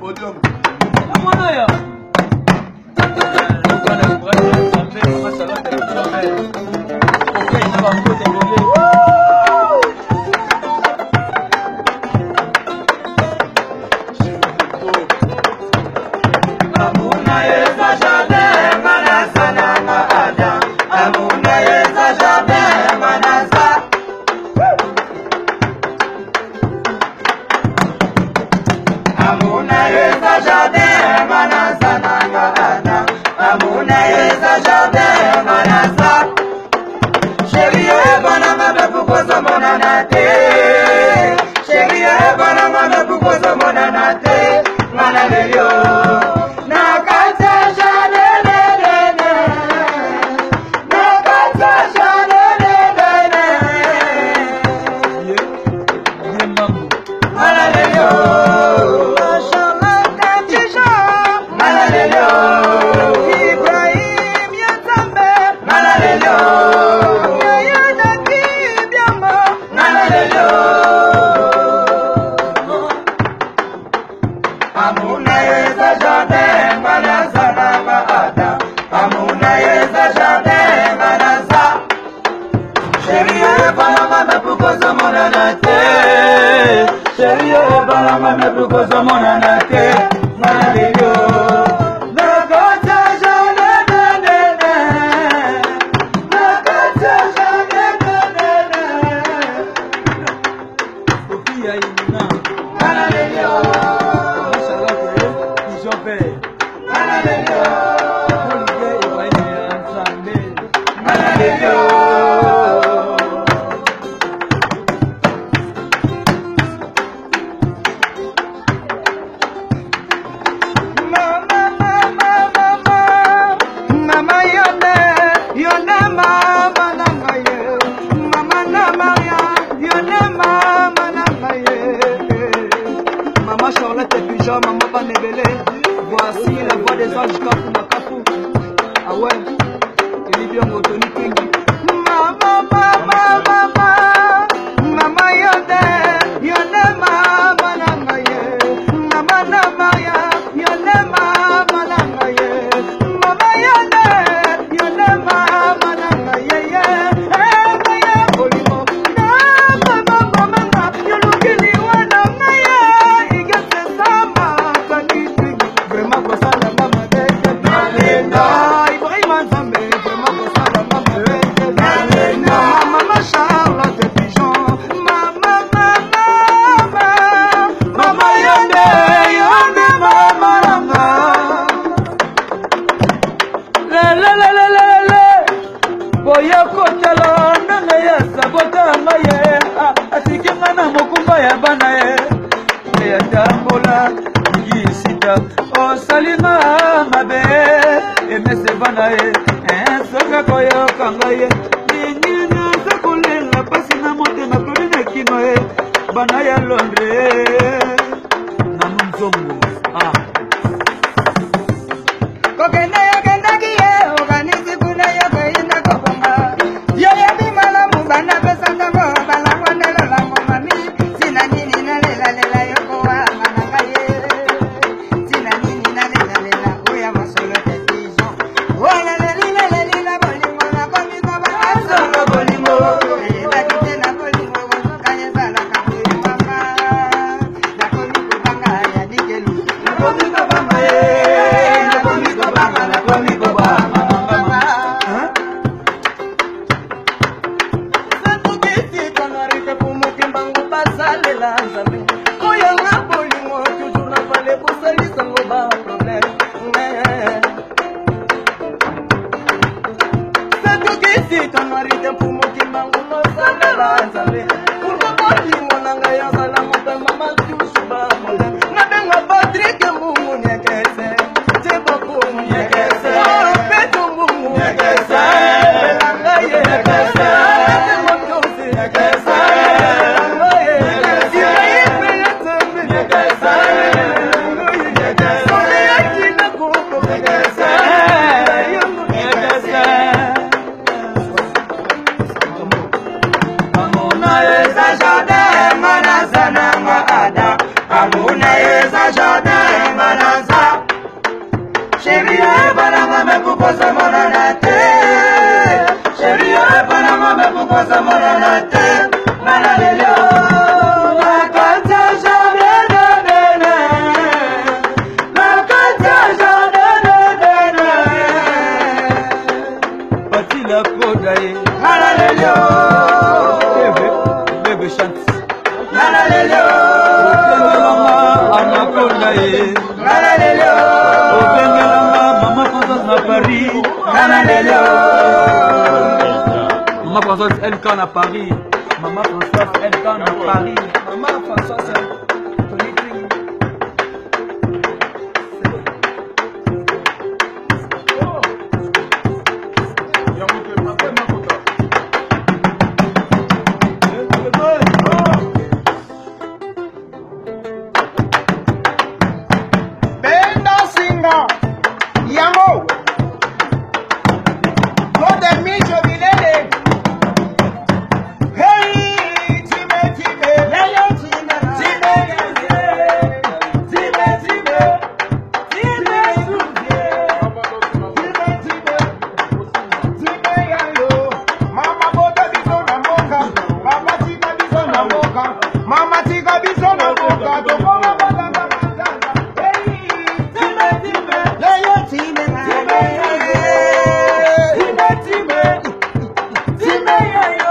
podium. Voici la voix des anges Kafu Makafu. Ah ouais, il est bien Motoni Kingi. Mama, mama, mama, mama yonde, yonde mama nangaye, mama namaya, yonde mama nangaye, mama yonde, yonde mama nangaye, maya bolimo, na mama mama, yulukini wana maya, igese sama kaniti, vraiment kosala mama deke, malenda, Ibrahima Nzambe, vraiment kosala mama deke, malenda, mama Charlotte Pigeon, mama mama, mama yonde, yonde mama nanga. Boya kotala nanga ya sabota ngaye atiki ngana mokumba ya bana ya tambola yisita o salima mabe emese bana soka koyo kangaye ningina zakulela pasi na motema kolina kino bana ya Londres na mzongo kokenda yokenda kiye organizi kuna yoke ina kopanga yoye bimala mubana pesanga mo balangwa nelo la momami sina nini na lela lela yoko wa mananga ye sina nini na lela lela uya masolo tetizo wala lelila lelila bolingo na komiko ba asolo bolingo bakite na bolingo kanye sala kaburi mama na komiko banga ya dikelu na komiko banga Amuna yeza jade pokosa monanate. Chérie, pana mame pokosa monanate. Malalelio, makata jadededene. Makata jadededene. Bati la kodaye. Malalelio, Bébé chante. malalelio. Anakodaye. Malalelio, Maman Françoise à Paris. malalelio. Maman Françoise, elle canne à Paris. Maman Françoise, elle canne à Paris. Maman Françoise, Benda singa, yango. Kode mijo bilele. Hey, time time, leyo time, time time, time time yayo. Mama bota biso na moka, mama tika biso na moka, mama tika biso na moka. Tokoma bota na manzanga. Hey, time time, leyo time, time time yayo.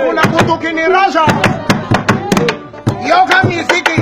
Kuna kutu kiniraja yoga miziki